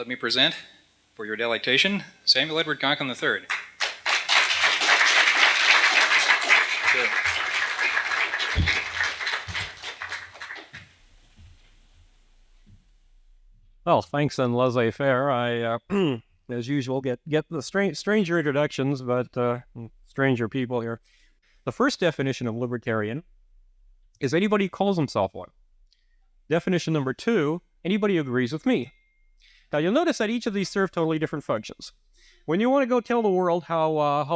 Let me present, for your delectation, Samuel Edward Konkin III. Well, thanks and laissez-faire. I, as usual, get the stranger introductions, but stranger people here. The first definition of libertarian is anybody who calls himself one. Definition number 2, anybody who agrees with me. Now, you'll notice that each of these serve totally different functions. When you want to go tell the world how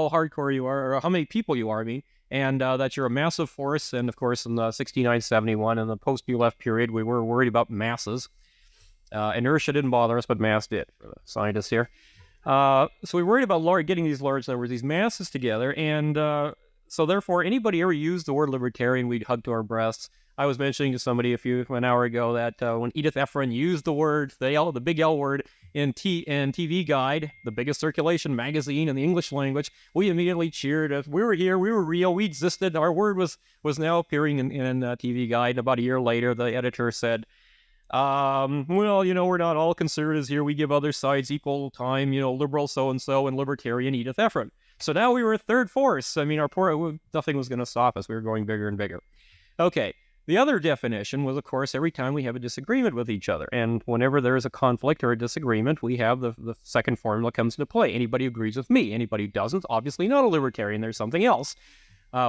hardcore you are, or how many people you are, and that you're a massive force, and of course in 69-71, in the post-New Left period, we were worried about masses. Inertia didn't bother us, but mass did, for the scientists here. So we worried about getting these large numbers, these masses together, and so therefore, anybody ever used the word libertarian, we'd hug to our breasts. I was mentioning to somebody an hour ago that when Edith Efron used the word, the big L word, in TV Guide, the biggest circulation magazine in the English language, we immediately cheered. We were here, we were real, we existed. Our word was now appearing in TV Guide. About a year later, the editor said, well, we're not all conservatives here. We give other sides equal time, liberal so-and-so and libertarian Edith Efron. So now we were a third force. I mean, nothing was going to stop us. We were going bigger and bigger. Okay. The other definition was, of course, every time we have a disagreement with each other. And whenever there is a conflict or a disagreement, we have the second formula comes into play. Anybody who agrees with me. Anybody who doesn't, obviously not a libertarian. There's something else.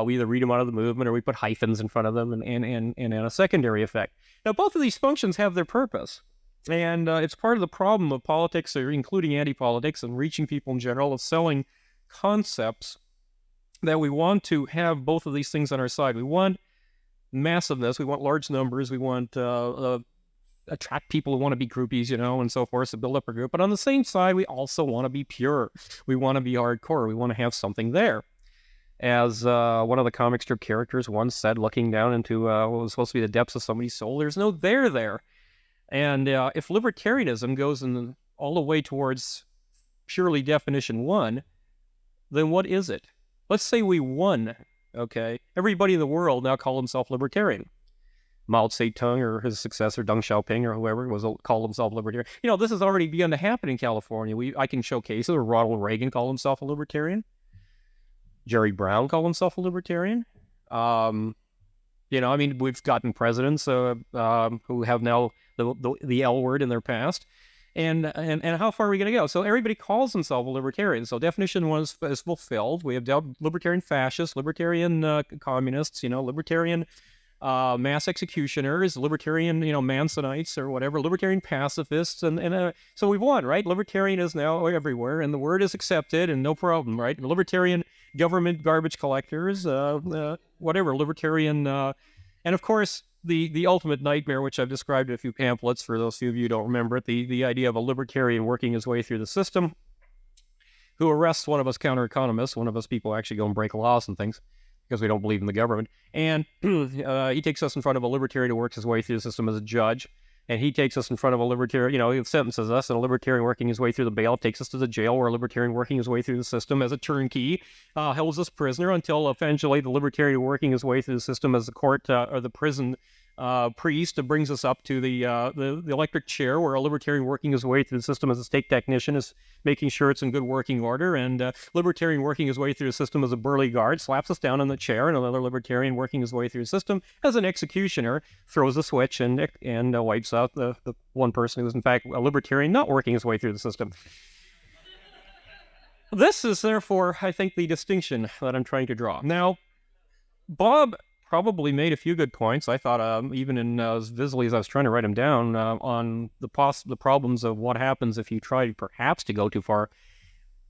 We either read them out of the movement or we put hyphens in front of them and a secondary effect. Now, both of these functions have their purpose. And it's part of the problem of politics, or including anti-politics and reaching people in general, of selling concepts that we want to have both of these things on our side. We want massiveness, we want large numbers, we want attract people who want to be groupies, and so forth, to build up a group. But on the same side, we also want to be pure. We want to be hardcore. We want to have something there. As one of the comic strip characters once said, looking down into what was supposed to be the depths of somebody's soul, there's no there. And if libertarianism goes all the way towards purely definition 1, then what is it? Let's say we won. Okay, everybody in the world now call himself libertarian. Mao Zedong or his successor Deng Xiaoping or whoever called himself libertarian. This has already begun to happen in California. I can show cases where Ronald Reagan called himself a libertarian. Jerry Brown called himself a libertarian. We've gotten presidents who have now the L word in their past. And how far are we going to go? So everybody calls themselves a libertarian. So definition 1 is fulfilled. We have libertarian fascists, libertarian communists, libertarian mass executioners, libertarian, Mansonites or whatever, libertarian pacifists. And so we've won, right? Libertarian is now everywhere, and the word is accepted and no problem, right? Libertarian government garbage collectors, whatever, libertarian. And of course, the ultimate nightmare, which I've described in a few pamphlets, for those few of you who don't remember it, the idea of a libertarian working his way through the system, who arrests one of us counter-economists, one of us people who actually go and break laws and things, because we don't believe in the government, and he takes us in front of a libertarian who works his way through the system as a judge, and he takes us in front of a libertarian, he sentences us, and a libertarian working his way through the bail takes us to the jail, where a libertarian working his way through the system as a turnkey holds us prisoner until eventually the libertarian working his way through the system as the court or the prison priest brings us up to the electric chair, where a libertarian working his way through the system as a state technician is making sure it's in good working order, and libertarian working his way through the system as a burly guard slaps us down in the chair, and another libertarian working his way through the system as an executioner throws a switch and wipes out the one person who is in fact a libertarian not working his way through the system. This is therefore, I think, the distinction that I'm trying to draw. Now, Bob probably made a few good points. I thought, even in as visibly as I was trying to write them down, on the problems of what happens if you try perhaps to go too far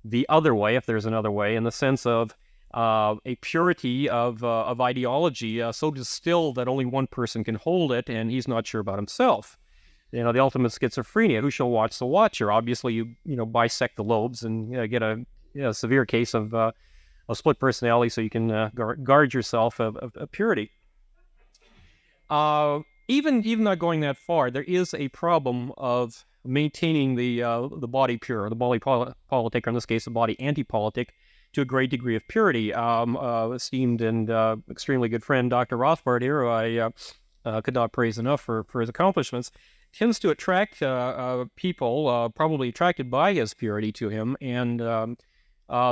the other way, if there's another way, in the sense of a purity of ideology so distilled that only one person can hold it, and he's not sure about himself. The ultimate schizophrenia. Who shall watch the watcher? Obviously, you bisect the lobes and get a severe case of a split personality, so you can guard yourself of purity. Even not going that far, there is a problem of maintaining the body pure, the body politic, or in this case, the body anti-politic, to a great degree of purity. Esteemed and extremely good friend, Dr. Rothbard here, who I could not praise enough for his accomplishments, tends to attract people probably attracted by his purity to him, and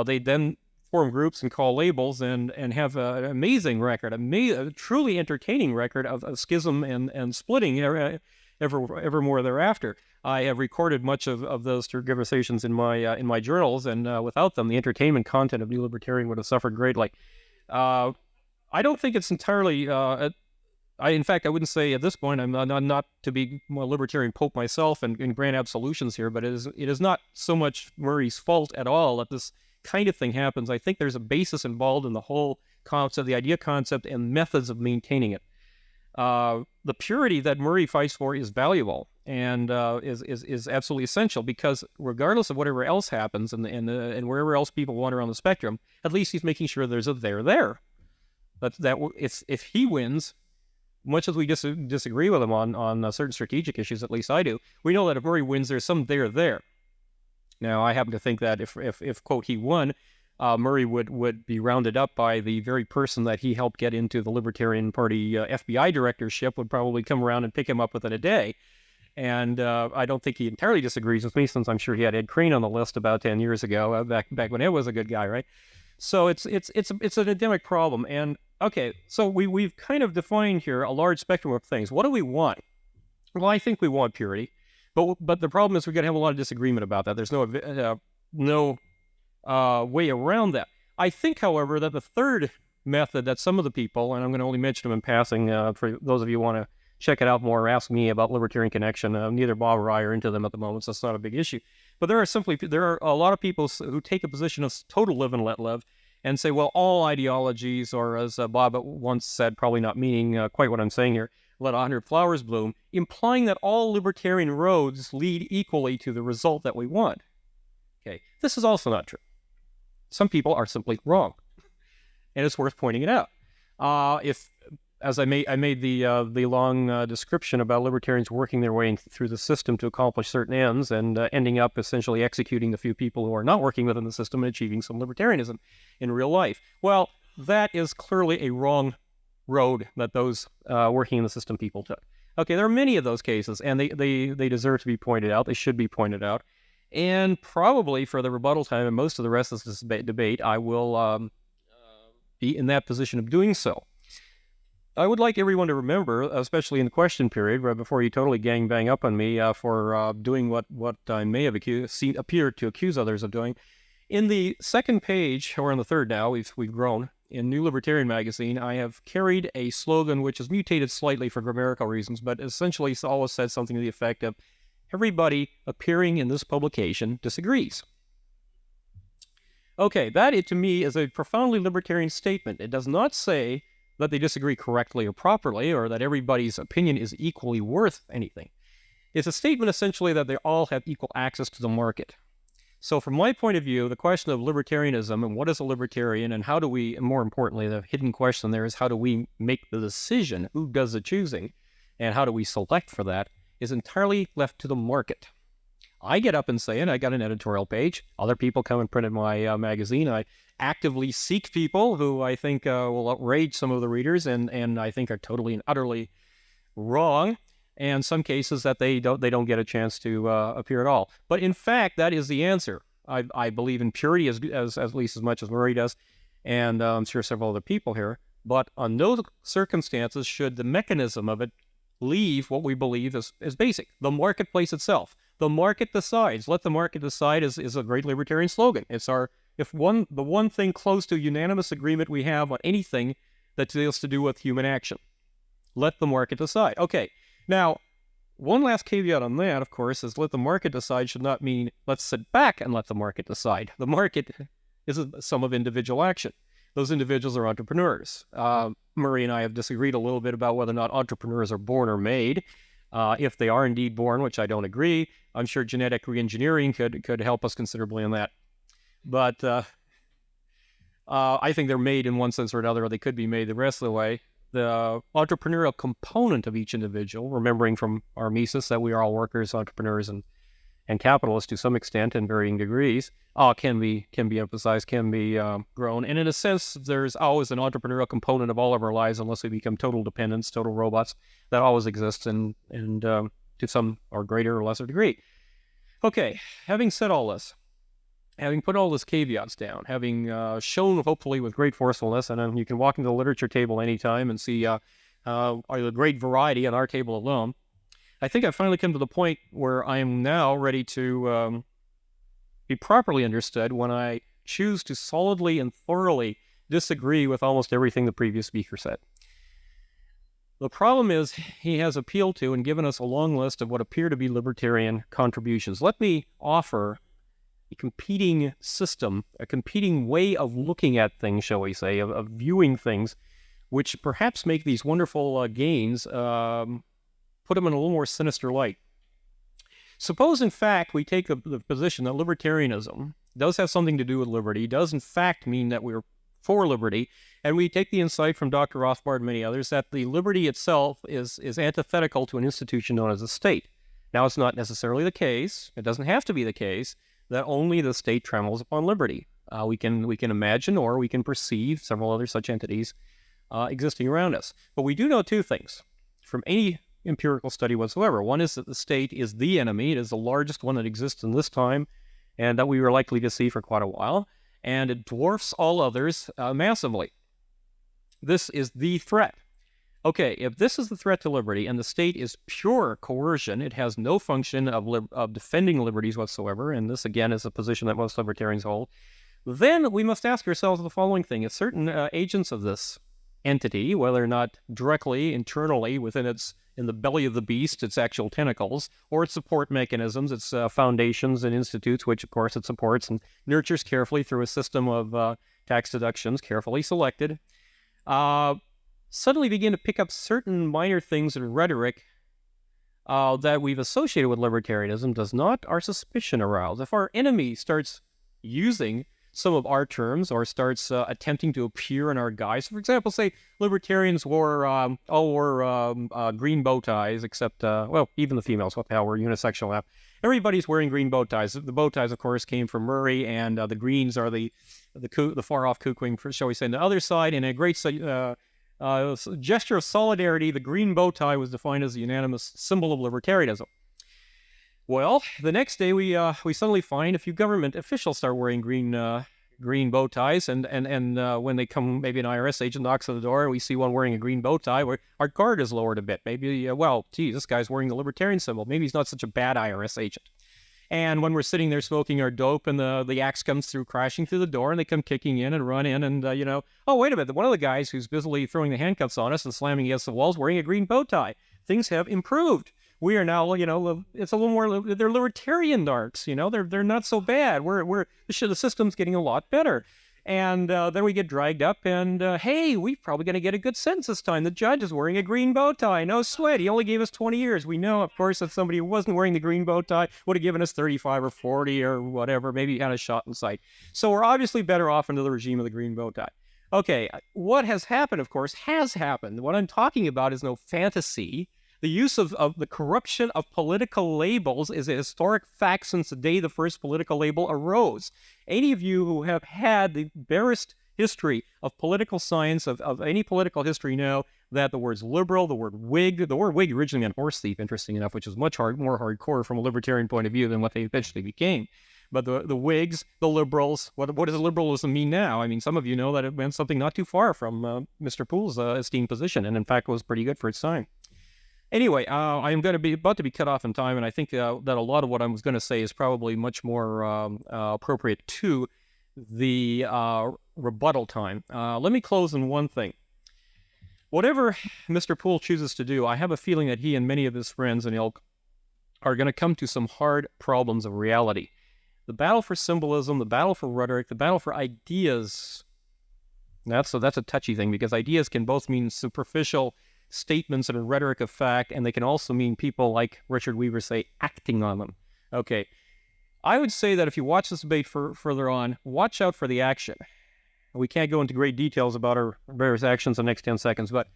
they then form groups and call labels and have an amazing record, a truly entertaining record of schism and splitting ever more thereafter. I have recorded much of those tergiversations in my journals, and without them, the entertainment content of New Libertarian would have suffered greatly. I don't think it's entirely. In fact, I wouldn't say at this point I'm not to be a libertarian pope myself and grant absolutions here, but it is not so much Murray's fault at all that this kind of thing happens. I think there's a basis involved in the whole concept, the idea concept, and methods of maintaining it. The purity that Murray fights for is valuable and is absolutely essential, because regardless of whatever else happens and wherever else people wander on the spectrum, at least he's making sure there's a there. That if he wins, much as we disagree with him on certain strategic issues, at least I do, we know that if Murray wins, there's some there. Now, I happen to think that if quote, he won, Murray would be rounded up by the very person that he helped get into the Libertarian Party FBI directorship, would probably come around and pick him up within a day. And I don't think he entirely disagrees with me, since I'm sure he had Ed Crane on the list about 10 years ago, back when Ed was a good guy, right? So it's an endemic problem. And okay, so we've kind of defined here a large spectrum of things. What do we want? Well, I think we want purity. But the problem is we're going to have a lot of disagreement about that. There's no way around that. I think, however, that the third method that some of the people, and I'm going to only mention them in passing for those of you who want to check it out more, ask me about Libertarian Connection. Neither Bob or I are into them at the moment, so it's not a big issue. But there are a lot of people who take a position of total live and let live and say, well, all ideologies, or as Bob once said, probably not meaning quite what I'm saying here, let 100 flowers bloom, implying that all libertarian roads lead equally to the result that we want. Okay, this is also not true. Some people are simply wrong, and it's worth pointing it out. As I made the long description about libertarians working their way through the system to accomplish certain ends, and ending up essentially executing the few people who are not working within the system and achieving some libertarianism in real life. Well, that is clearly a wrong road that those working in the system people took. Okay, there are many of those cases, and they deserve to be pointed out. They should be pointed out. And probably for the rebuttal time and most of the rest of this debate, I will be in that position of doing so. I would like everyone to remember, especially in the question period, right before you totally gangbang up on me for doing what I may have appeared to accuse others of doing. In the second page, or on the third now, we've grown, in New Libertarian magazine, I have carried a slogan which is mutated slightly for grammatical reasons, but essentially it's always said something to the effect of, everybody appearing in this publication disagrees. Okay, that to me is a profoundly libertarian statement. It does not say that they disagree correctly or properly, or that everybody's opinion is equally worth anything. It's a statement essentially that they all have equal access to the market. So from my point of view, the question of libertarianism and what is a libertarian, and how do we, and more importantly, the hidden question there is how do we make the decision, who does the choosing, and how do we select for that, is entirely left to the market. I get up and say it. I got an editorial page. Other people come and print in my magazine. I actively seek people who I think will outrage some of the readers and I think are totally and utterly wrong. And some cases that they don't get a chance to appear at all. But in fact, that is the answer. I believe in purity as at least as much as Murray does, and I'm sure several other people here. But on no circumstances should the mechanism of it leave what we believe is basic. The marketplace itself. The market decides. Let the market decide is a great libertarian slogan. It's the one thing close to unanimous agreement we have on anything that deals to do with human action. Let the market decide. Okay. Now, one last caveat on that, of course, is let the market decide should not mean let's sit back and let the market decide. The market is a sum of individual action. Those individuals are entrepreneurs. Murray and I have disagreed a little bit about whether or not entrepreneurs are born or made. If they are indeed born, which I don't agree, I'm sure genetic reengineering could help us considerably in that. But I think they're made in one sense or another, or they could be made the rest of the way. The entrepreneurial component of each individual, remembering from our Mises that we are all workers, entrepreneurs, and capitalists to some extent in varying degrees, can be emphasized, can be grown. And in a sense, there's always an entrepreneurial component of all of our lives, unless we become total dependents, total robots. That always exists, and to some or greater or lesser degree. Okay, having said all this, having put all those caveats down, having shown, hopefully with great forcefulness, and you can walk into the literature table anytime and see a great variety on our table alone, I think I've finally come to the point where I am now ready to be properly understood when I choose to solidly and thoroughly disagree with almost everything the previous speaker said. The problem is he has appealed to and given us a long list of what appear to be libertarian contributions. Let me offer a competing system, a competing way of looking at things, shall we say, of viewing things, which perhaps make these wonderful gains, put them in a little more sinister light. Suppose, in fact, we take the position that libertarianism does have something to do with liberty, does in fact mean that we're for liberty, and we take the insight from Dr. Rothbard and many others that the liberty itself is antithetical to an institution known as a state. Now, it's not necessarily the case, it doesn't have to be the case, that only the state trammels upon liberty. We can imagine or we can perceive several other such entities existing around us. But we do know two things from any empirical study whatsoever. One is that the state is the enemy. It is the largest one that exists in this time and that we were likely to see for quite a while. And it dwarfs all others massively. This is the threat. Okay, if this is the threat to liberty and the state is pure coercion, it has no function of defending liberties whatsoever, and this again is a position that most libertarians hold, then we must ask ourselves the following thing. If certain agents of this entity, whether or not directly, internally, in the belly of the beast, its actual tentacles, or its support mechanisms, its foundations and institutes, which of course it supports and nurtures carefully through a system of tax deductions, carefully selected, suddenly begin to pick up certain minor things in rhetoric that we've associated with libertarianism, does not our suspicion arouse? If our enemy starts using some of our terms or starts attempting to appear in our guise. For example, say libertarians wore green bow ties, except, well, even the females. What the hell, we're unisexual now. Everybody's wearing green bow ties. The bow ties, of course, came from Murray, and the greens are the far-off kookwing, shall we say, on the other side. In a great gesture of solidarity, the green bow tie was defined as a unanimous symbol of libertarianism. Well, the next day we suddenly find a few government officials start wearing green bow ties, and when they come, maybe an IRS agent knocks on the door, and we see one wearing a green bow tie, our guard is lowered a bit. Maybe, well, gee, this guy's wearing the libertarian symbol. Maybe he's not such a bad IRS agent. And when we're sitting there smoking our dope, and the axe comes through, crashing through the door, and they come kicking in and run in, and oh, wait a minute, one of the guys who's busily throwing the handcuffs on us and slamming against the walls wearing a green bow tie. Things have improved. We are now, it's a little more, they're libertarian narcs, they're not so bad. The system's getting a lot better. And then we get dragged up and, hey, we're probably going to get a good sentence this time. The judge is wearing a green bow tie. No sweat. He only gave us 20 years. We know, of course, that somebody who wasn't wearing the green bow tie would have given us 35 or 40 or whatever, maybe had a shot in sight. So we're obviously better off under the regime of the green bow tie. Okay, what has happened, of course, has happened. What I'm talking about is no fantasy. The use of the corruption of political labels is a historic fact since the day the first political label arose. Any of you who have had the barest history of political science, of any political history, know that the words liberal, the word Whig originally meant horse thief, interesting enough, which is much more hardcore from a libertarian point of view than what they eventually became. But the Whigs, the liberals, what does liberalism mean now? I mean, some of you know that it meant something not too far from Mr. Poole's esteemed position, and in fact was pretty good for its time. Anyway, I am going to be about to be cut off in time, and I think that a lot of what I was going to say is probably much more appropriate to the rebuttal time. Let me close on one thing. Whatever Mr. Poole chooses to do, I have a feeling that he and many of his friends and ilk are going to come to some hard problems of reality. The battle for symbolism, the battle for rhetoric, the battle for ideas, that's a touchy thing, because ideas can both mean superficial statements and a rhetoric of fact, and they can also mean people like Richard Weaver say acting on them. Okay, I would say that if you watch this debate further on, watch out for the action. We can't go into great details about our various actions in the next 10 seconds, but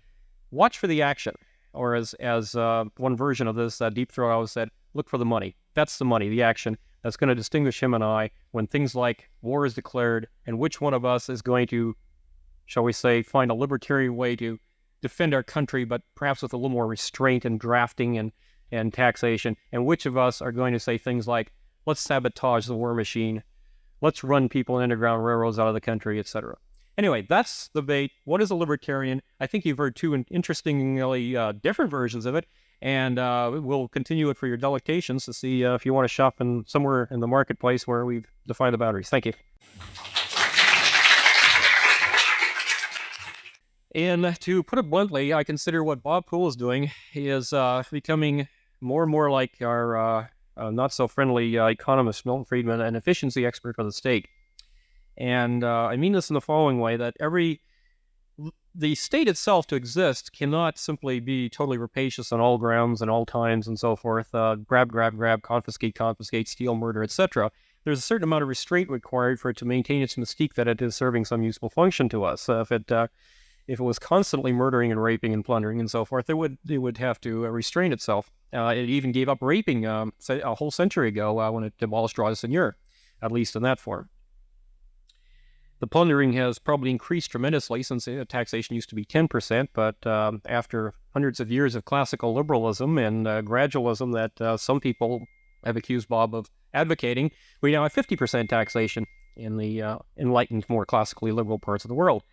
watch for the action. Or as one version of this, Deep Throat always said, look for the money. That's the money, the action that's going to distinguish him and I when things like war is declared, and which one of us is going to, shall we say, find a libertarian way to defend our country, but perhaps with a little more restraint and drafting and and taxation, and which of us are going to say things like, let's sabotage the war machine, let's run people in underground railroads out of the country, etc. Anyway, that's the debate. What is a libertarian? I think you've heard two interestingly different versions of it, and we'll continue it for your delectations to see if you want to shop somewhere in the marketplace where we've defined the boundaries. Thank you. And to put it bluntly, I consider what Bob Poole is doing is becoming more and more like our not-so-friendly economist, Milton Friedman, an efficiency expert for the state. And I mean this in the following way, that the state itself to exist cannot simply be totally rapacious on all grounds and all times and so forth, grab, confiscate, steal, murder, etc. There's a certain amount of restraint required for it to maintain its mystique that it is serving some useful function to us. If it was constantly murdering and raping and plundering and so forth, it would have to restrain itself. It even gave up raping a whole century ago when it demolished droit de seigneur, at least in that form. The plundering has probably increased tremendously since taxation used to be 10%, but after hundreds of years of classical liberalism and gradualism that some people have accused Bob of advocating, we now have 50% taxation in the enlightened, more classically liberal parts of the world.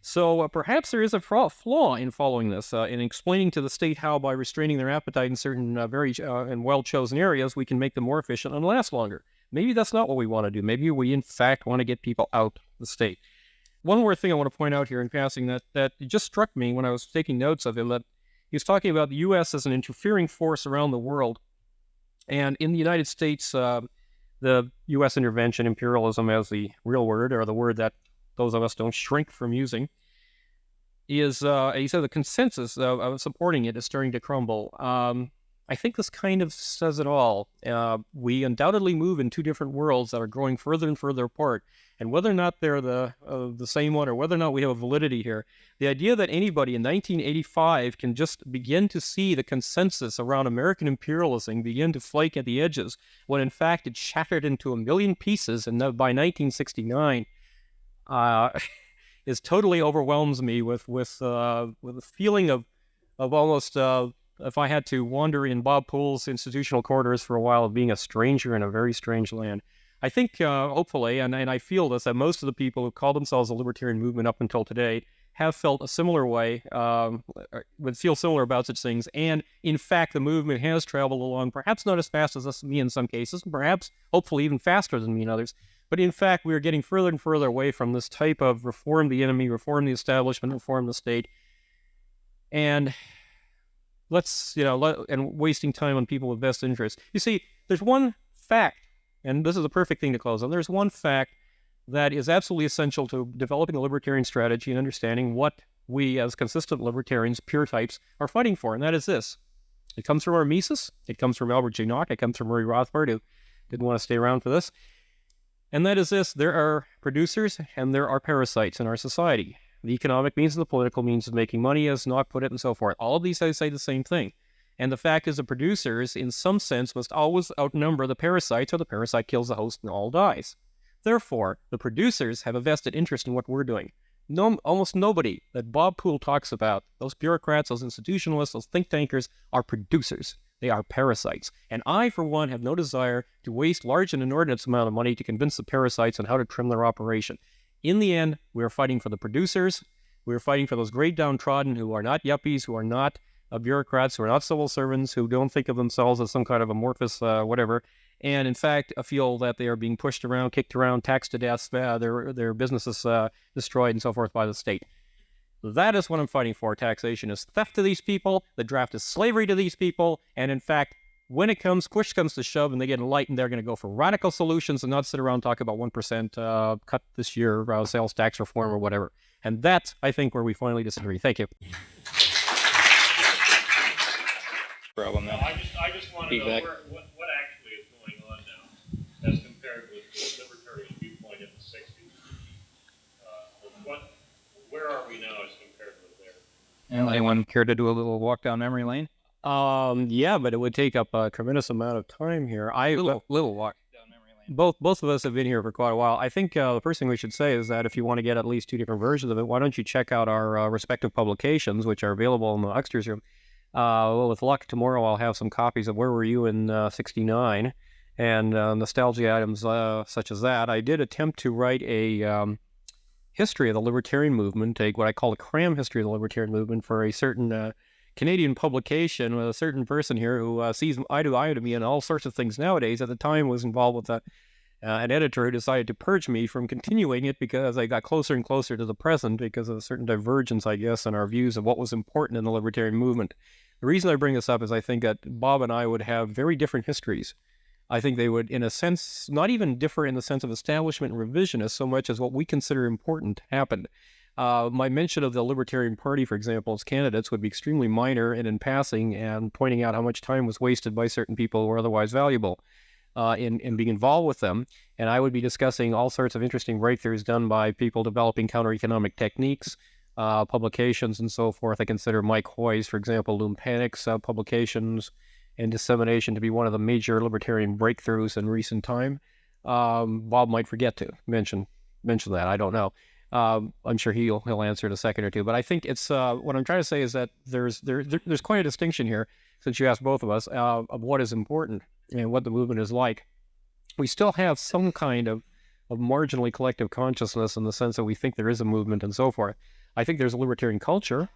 So perhaps there is a flaw in following this, in explaining to the state how by restraining their appetite in certain very and well-chosen areas, we can make them more efficient and last longer. Maybe that's not what we want to do. Maybe we, in fact, want to get people out of the state. One more thing I want to point out here in passing that it just struck me when I was taking notes of him, that he was talking about the U.S. as an interfering force around the world. And in the United States, the U.S. intervention, imperialism as the real word, or the word that those of us don't shrink from using, is, he said, the consensus of supporting it is starting to crumble. I think this kind of says it all. We undoubtedly move in two different worlds that are growing further and further apart. And whether or not they're the same one, or whether or not we have a validity here, the idea that anybody in 1985 can just begin to see the consensus around American imperialism begin to flake at the edges, when in fact it shattered into a million pieces and by 1969, is totally overwhelms me with a feeling of almost, if I had to wander in Bob Poole's institutional corridors for a while, of being a stranger in a very strange land. I think, hopefully, and I feel this, that most of the people who call themselves a libertarian movement up until today have felt a similar way, would feel similar about such things. And in fact, the movement has traveled along, perhaps not as fast as me in some cases, perhaps, hopefully, even faster than me in others. But in fact, we are getting further and further away from this type of reform the enemy, reform the establishment, reform the state. And and wasting time on people with best interests. You see, there's one fact, and this is a perfect thing to close on. There's one fact that is absolutely essential to developing a libertarian strategy and understanding what we as consistent libertarians, pure types, are fighting for, and that is this. It comes from our Mises, it comes from Albert J. Nock, it comes from Murray Rothbard, who didn't want to stay around for this. And that is this: there are producers and there are parasites in our society. The economic means and the political means of making money, as Nock put it, and so forth. All of these say the same thing. And the fact is, the producers, in some sense, must always outnumber the parasites, or the parasite kills the host and all dies. Therefore, the producers have a vested interest in what we're doing. Almost nobody that Bob Poole talks about, those bureaucrats, those institutionalists, those think tankers, are producers. They are parasites. And I, for one, have no desire to waste large and inordinate amount of money to convince the parasites on how to trim their operation. In the end, we are fighting for the producers. We are fighting for those great downtrodden who are not yuppies, who are not bureaucrats, who are not civil servants, who don't think of themselves as some kind of amorphous whatever, and in fact feel that they are being pushed around, kicked around, taxed to death, their businesses destroyed and so forth by the state. That is what I'm fighting for. Taxation is theft to these people. The draft is slavery to these people. And in fact, when push comes to shove and they get enlightened, they're going to go for radical solutions and not sit around and talk about 1% cut this year, sales tax reform or whatever. And that's, I think, where we finally disagree. Thank you. Problem now. I just want to know what actually is going on now, as compared with the libertarian viewpoint in the 60s. Where are we now as compared with there? Anyone care to do a little walk down memory lane? Yeah, but it would take up a tremendous amount of time here. Little walk down memory lane. Both of us have been here for quite a while. I think the first thing we should say is that if you want to get at least two different versions of it, why don't you check out our respective publications, which are available in the Huckster's Room. Well, with luck, tomorrow I'll have some copies of Where Were You in '69 and nostalgia items such as that. I did attempt to write a history of the libertarian movement, what I call a cram history of the libertarian movement for a certain Canadian publication with a certain person here who sees eye to eye to me on all sorts of things nowadays. At the time, was involved with an editor who decided to purge me from continuing it because I got closer and closer to the present because of a certain divergence, I guess, in our views of what was important in the libertarian movement. The reason I bring this up is I think that Bob and I would have very different histories. I think they would, in a sense, not even differ in the sense of establishment and revisionist so much as what we consider important happened. My mention of the Libertarian Party, for example, as candidates would be extremely minor and in passing and pointing out how much time was wasted by certain people who were otherwise valuable in being involved with them. And I would be discussing all sorts of interesting breakthroughs done by people developing counter-economic techniques, publications, and so forth. I consider Mike Hoy's, for example, Loom Panic's publications and dissemination to be one of the major libertarian breakthroughs in recent time. Bob might forget to mention that. I don't know. I'm sure he'll answer in a second or two. But I think it's what I'm trying to say is that there's quite a distinction here, since you asked both of us, of what is important and what the movement is like. We still have some kind of marginally collective consciousness in the sense that we think there is a movement and so forth. I think there's a libertarian culture.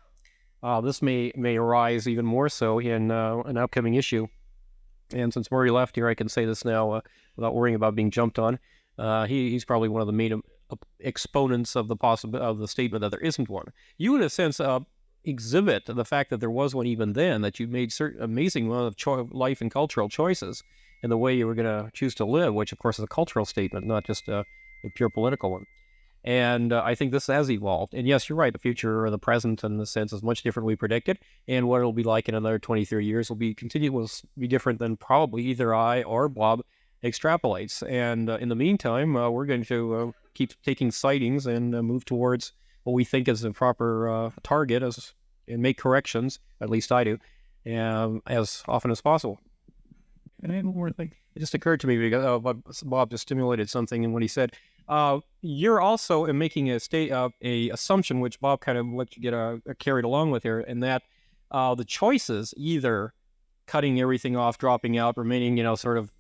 This may arise even more so in an upcoming issue. And since Murray left here, I can say this now without worrying about being jumped on. He's probably one of the main exponents of the statement that there isn't one. You, in a sense, exhibit the fact that there was one even then, that you made certain amazing amount of life and cultural choices in the way you were going to choose to live, which, of course, is a cultural statement, not just a pure political one. And I think this has evolved. And yes, you're right, the future or the present, in the sense, is much different than we predicted. And what it'll be like in another 20, 30 years will be different than probably either I or Bob extrapolates. And in the meantime, we're going to keep taking sightings and move towards what we think is the proper target and make corrections, at least I do, as often as possible. And I have one more thing. It just occurred to me because Bob just stimulated something in what he said. You're also making a assumption, which Bob kind of let you get carried along with here, and that the choices, either cutting everything off, dropping out, remaining, sort of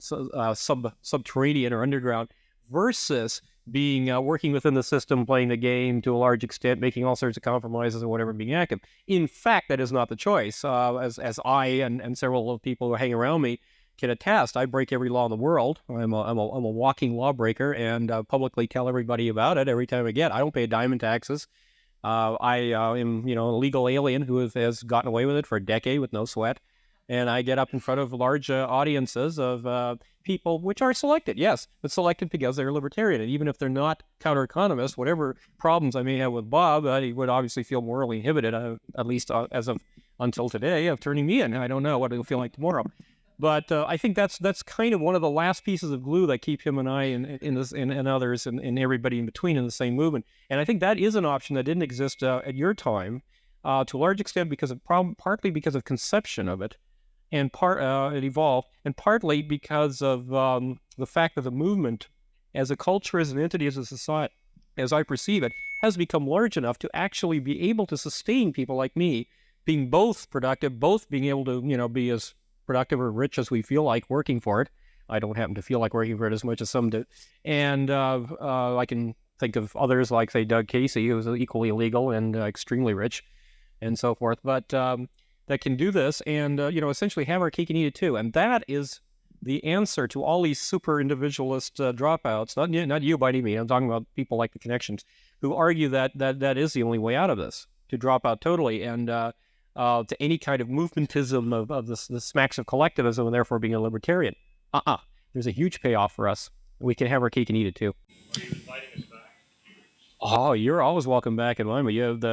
subterranean or underground, versus being working within the system, playing the game to a large extent, making all sorts of compromises or whatever, being active. In fact, that is not the choice. As I and several of people who hang around me can attest, I break every law in the world. I'm a walking lawbreaker, and publicly tell everybody about it every time I get. I don't pay a dime in taxes. I am, a legal alien who has gotten away with it for a decade with no sweat. And I get up in front of large audiences of people which are selected, yes, but selected because they're libertarian. And even if they're not counter-economists, whatever problems I may have with Bob, he would obviously feel morally inhibited, at least as of until today, of turning me in. I don't know what it'll feel like tomorrow. But I think that's kind of one of the last pieces of glue that keep him and I and others and everybody in between in the same movement. And I think that is an option that didn't exist at your time, to a large extent partly because of conception of it, and it evolved, and partly because of the fact that the movement, as a culture, as an entity, as a society, as I perceive it, has become large enough to actually be able to sustain people like me, being both productive, both being able to be as productive or rich as we feel like working for it. I don't happen to feel like working for it as much as some do. And I can think of others like, say, Doug Casey, who's equally illegal and extremely rich and so forth, but that can do this and, essentially have our cake and eat it too. And that is the answer to all these super individualist dropouts. Not you by any means. I'm talking about people like the Connections who argue that is the only way out of this, to drop out totally and to any kind of movementism of the smacks of collectivism and therefore being a libertarian. There's a huge payoff for us. We can have our cake and eat it too. Are you inviting us back? Oh, you're always welcome back in mine, but you have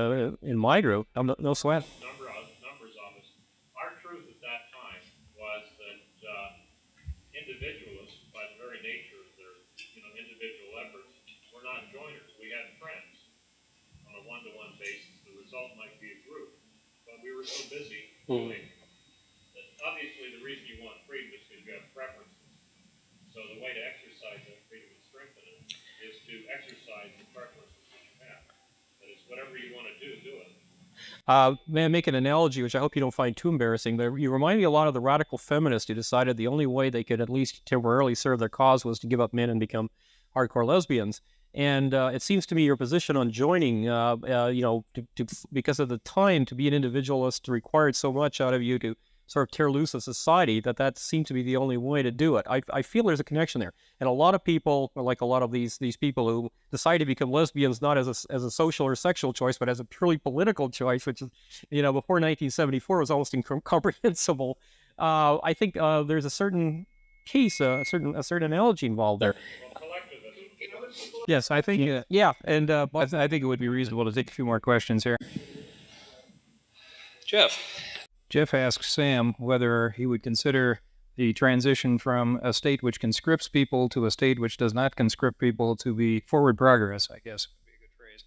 in my group. No sweat. Numbers on this. Our truth at that time was that individualists, by the very nature of their individual efforts, were not joiners. We had friends on a one-to-one basis. The result might be a group. But we were so busy doing that. Obviously, the reason you want freedom is because you have preferences. So the way to exercise that freedom and strengthen it is to exercise the preferences that you have. That is, whatever you want to do it. May I make an analogy, which I hope you don't find too embarrassing, but you remind me a lot of the radical feminists who decided the only way they could at least temporarily serve their cause was to give up men and become hardcore lesbians. And it seems to me your position on joining, because of the time to be an individualist required so much out of you to sort of tear loose of society, that seemed to be the only way to do it. I feel there's a connection there. And a lot of people, like a lot of these people who decide to become lesbians not as a social or sexual choice, but as a purely political choice, which is, before 1974 was almost incomprehensible. I think there's a certain case, a certain analogy involved there. Yes, I think. Yeah, and I think it would be reasonable to take a few more questions here. Jeff. Jeff asks Sam whether he would consider the transition from a state which conscripts people to a state which does not conscript people to be forward progress, I guess would be a good phrase.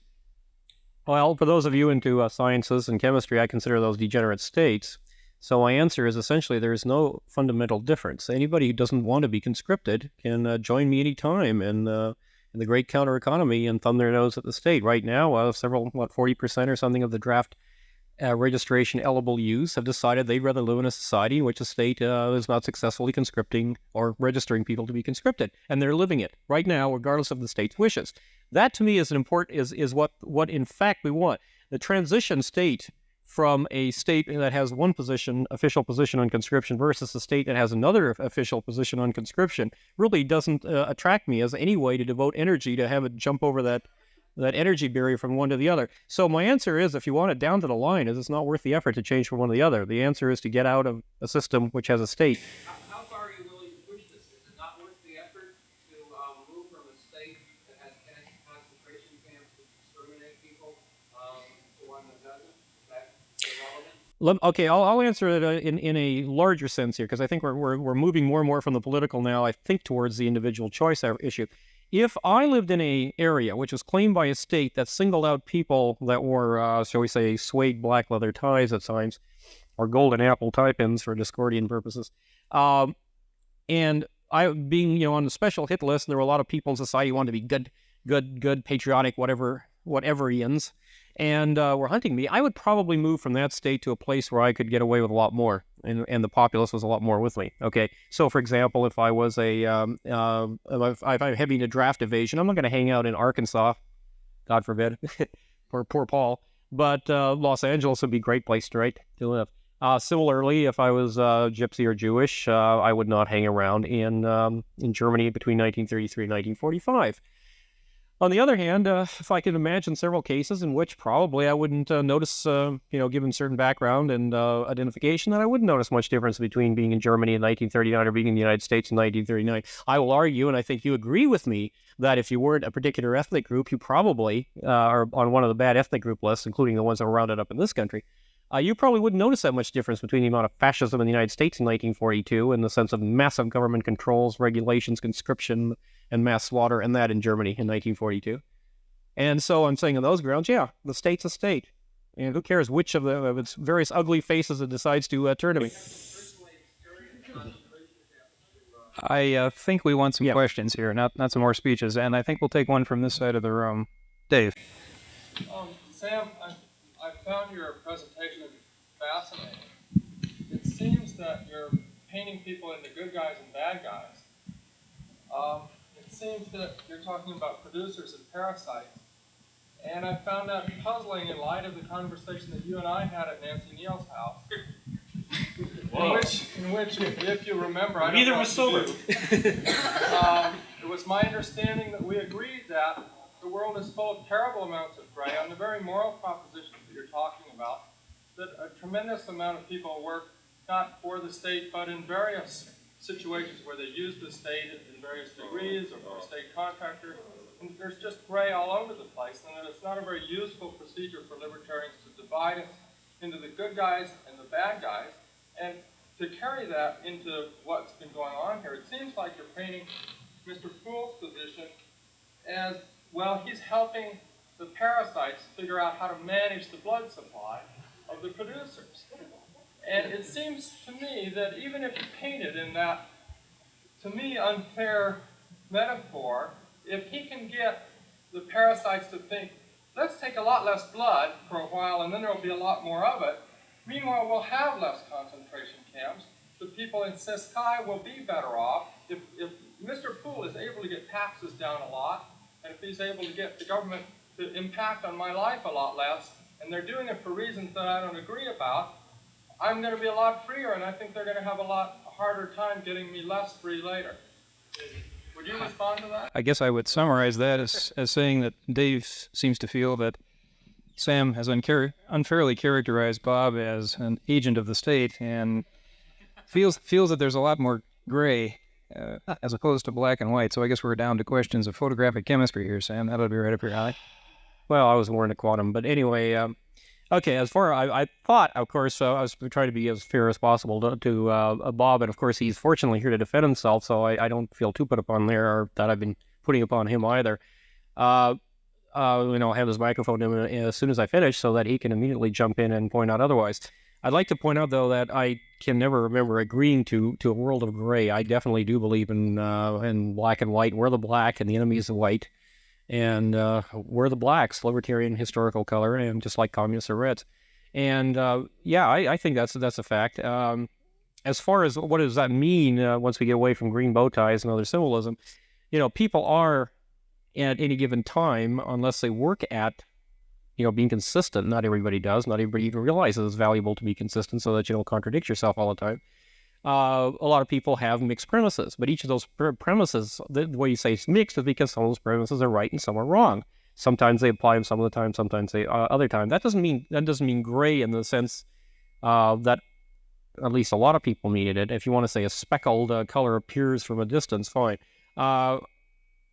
Well, for those of you into sciences and chemistry, I consider those degenerate states. So my answer is essentially there is no fundamental difference. Anybody who doesn't want to be conscripted can join me anytime in the great counter economy and thumb their nose at the state. Right now, 40% or something of the draft registration eligible youths have decided they'd rather live in a society in which the state is not successfully conscripting or registering people to be conscripted, and they're living it right now, regardless of the state's wishes. That, to me, is what in fact we want. The transition state from a state that has one official position on conscription versus a state that has another official position on conscription really doesn't attract me as any way to devote energy to have it jump over that energy barrier from one to the other. So my answer is, if you want it down to the line, is it's not worth the effort to change from one to the other. The answer is to get out of a system which has a state. How far are you willing to push this? Is it not worth the effort to move from a state that has concentration camps to exterminate people to one that doesn't? Is that irrelevant? Okay, I'll answer it in a larger sense here, because I think we're moving more and more from the political now, I think, towards the individual choice issue. If I lived in an area which was claimed by a state that singled out people that wore, shall we say, suede black leather ties at times, or golden apple tie pins for Discordian purposes, and I being on the special hit list, and there were a lot of people in society who wanted to be good, patriotic, whateverians, and were hunting me, I would probably move from that state to a place where I could get away with a lot more, and the populace was a lot more with me. Okay, so for example, if I was if I'm having a draft evasion, I'm not going to hang out in Arkansas, God forbid, poor Paul. But Los Angeles would be a great place to live. Similarly, if I was Gypsy or Jewish, I would not hang around in Germany between 1933 and 1945. On the other hand, if I could imagine several cases in which probably I wouldn't notice, given certain background and identification, that I wouldn't notice much difference between being in Germany in 1939 or being in the United States in 1939. I will argue, and I think you agree with me, that if you weren't a particular ethnic group, you probably are on one of the bad ethnic group lists, including the ones that were rounded up in this country. You probably wouldn't notice that much difference between the amount of fascism in the United States in 1942 and the sense of massive government controls, regulations, conscription, and mass slaughter, and that in Germany in 1942. And so I'm saying on those grounds, yeah, the state's a state. And who cares which of its various ugly faces it decides to turn to me. I think we want some questions here, not some more speeches, and I think we'll take one from this side of the room. Dave. Sam, I found your presentation fascinating. It seems that you're painting people into good guys and bad guys. It seems that you're talking about producers and parasites. And I found that puzzling in light of the conversation that you and I had at Nancy Neal's house. In which, if you remember, I don't know if you do, it was my understanding that we agreed that the world is full of terrible amounts of gray on the very moral propositions that you're talking about, that a tremendous amount of people work not for the state, but in various situations where they use the state in various degrees or for a state contractor. And there's just gray all over the place, and it's not a very useful procedure for libertarians to divide us into the good guys and the bad guys. And to carry that into what's been going on here, it seems like you're painting Mr. Poole's position as, well, he's helping the parasites figure out how to manage the blood supply of the producers. And it seems to me that even if you paint it in that, to me, unfair metaphor, if he can get the parasites to think let's take a lot less blood for a while, and then there will be a lot more of it. Meanwhile, we'll have less concentration camps. The people in Siskai will be better off. If Mr. Poole is able to get taxes down a lot, and if he's able to get the government to impact on my life a lot less, and they're doing it for reasons that I don't agree about, I'm going to be a lot freer, and I think they're going to have a lot harder time getting me less free later. Would you respond to that? I guess I would summarize that as saying that Dave seems to feel that Sam has unfairly characterized Bob as an agent of the state, and feels that there's a lot more gray as opposed to black and white. So I guess we're down to questions of photographic chemistry here, Sam. That'll be right up your alley. Well, I was more into quantum, but anyway, okay, as far I thought, of course, I was trying to be as fair as possible to Bob, and of course he's fortunately here to defend himself, so I don't feel too put upon there, or that I've been putting upon him either. Have his microphone to him as soon as I finish so that he can immediately jump in and point out otherwise. I'd like to point out, though, that I can never remember agreeing to a world of gray. I definitely do believe in black and white. We're the black and the enemy is the white. And we're the blacks, libertarian historical color, and just like communists are reds. And I think that's a fact. As far as what does that mean once we get away from green bow ties and other symbolism, people are at any given time, unless they work at being consistent. Not everybody does. Not everybody even realizes it's valuable to be consistent so that you don't contradict yourself all the time. A lot of people have mixed premises, but each of those premises, the way you say it's mixed is because some of those premises are right and some are wrong. Sometimes they apply them some of the time, sometimes they other time. That doesn't mean gray in the sense that at least a lot of people mean it. If you want to say a speckled color appears from a distance, fine.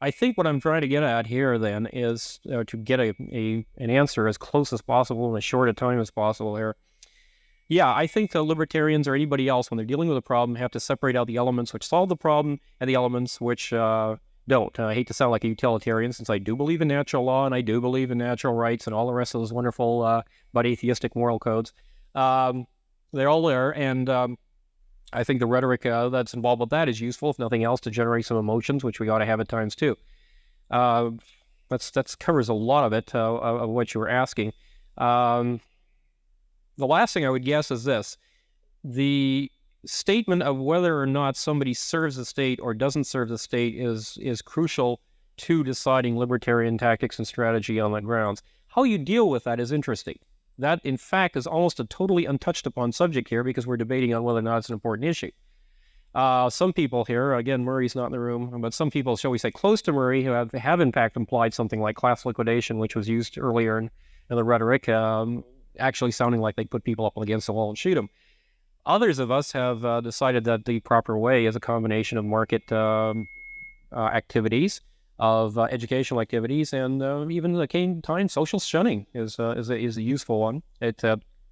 I think what I'm trying to get at here then is to get an answer as close as possible in as short a time as possible here. Yeah, I think the libertarians or anybody else, when they're dealing with a problem, have to separate out the elements which solve the problem and the elements which don't. I hate to sound like a utilitarian, since I do believe in natural law and I do believe in natural rights and all the rest of those wonderful but atheistic moral codes. They're all there, and I think the rhetoric that's involved with that is useful, if nothing else, to generate some emotions, which we ought to have at times too. That covers a lot of it, of what you were asking. The last thing I would guess is this. The statement of whether or not somebody serves the state or doesn't serve the state is crucial to deciding libertarian tactics and strategy on that grounds. How you deal with that is interesting. That, in fact, is almost a totally untouched upon subject here because we're debating on whether or not it's an important issue. Some people here, again, Murray's not in the room, but some people, shall we say, close to Murray, who have in fact implied something like class liquidation, which was used earlier in the rhetoric, actually sounding like they put people up against the wall and shoot them. Others of us have decided that the proper way is a combination of market activities, of educational activities, and even at the time, social shunning is a useful one. It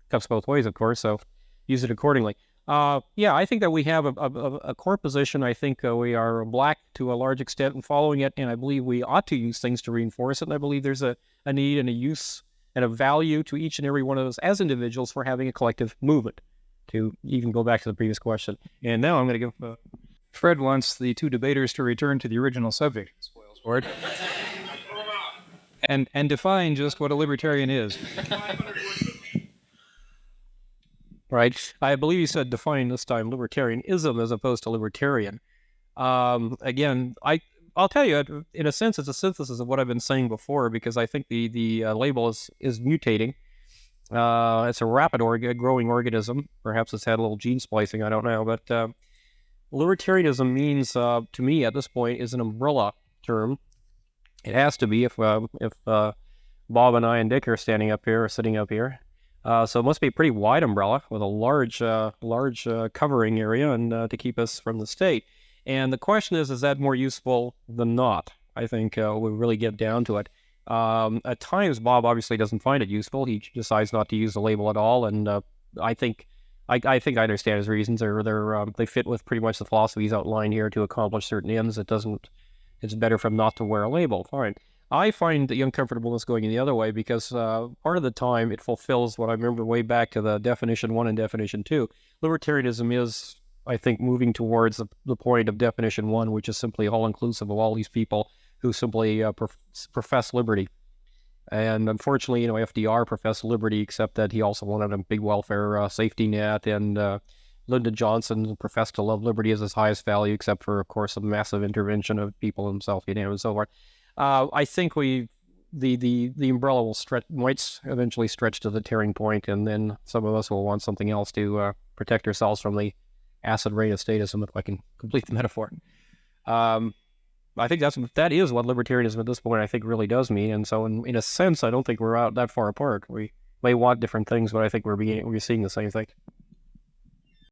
cuts both ways, of course, so use it accordingly. I think that we have a core position. I think we are black to a large extent in following it, and I believe we ought to use things to reinforce it, and I believe there's a need and a use and a value to each and every one of us as individuals for having a collective movement, to even go back to the previous question. And now I'm going to give... Fred wants the two debaters to return to the original subject, spoils sport, and define just what a libertarian is. Right. I believe you said define this time libertarianism as opposed to libertarian. Again, I'll tell you, in a sense, it's a synthesis of what I've been saying before, because I think the label is mutating. It's a rapid growing organism. Perhaps it's had a little gene splicing, I don't know. But libertarianism means, to me at this point, is an umbrella term. It has to be if Bob and I and Dick are sitting up here. So it must be a pretty wide umbrella with a large covering area and to keep us from the state. And the question is that more useful than not? I think we really get down to it. At times, Bob obviously doesn't find it useful. He decides not to use the label at all, and I think I understand his reasons. They fit with pretty much the philosophies outlined here to accomplish certain ends. It's better for him not to wear a label. Fine. I find the uncomfortableness going in the other way because part of the time it fulfills what I remember way back to the definition 1 and definition 2. Libertarianism is, I think, moving towards the point of definition 1, which is simply all-inclusive of all these people who simply profess liberty. And unfortunately, FDR professed liberty, except that he also wanted a big welfare safety net. And Lyndon Johnson professed to love liberty as his highest value, except for, of course, a massive intervention of people himself, and so forth. I think the umbrella will might eventually stretch to the tearing point, and then some of us will want something else to protect ourselves from the acid rain of statism, if I can complete the metaphor. I think that is what libertarianism at this point, I think, really does mean. And so in a sense, I don't think we're out that far apart. We may want different things, but I think we're seeing the same thing.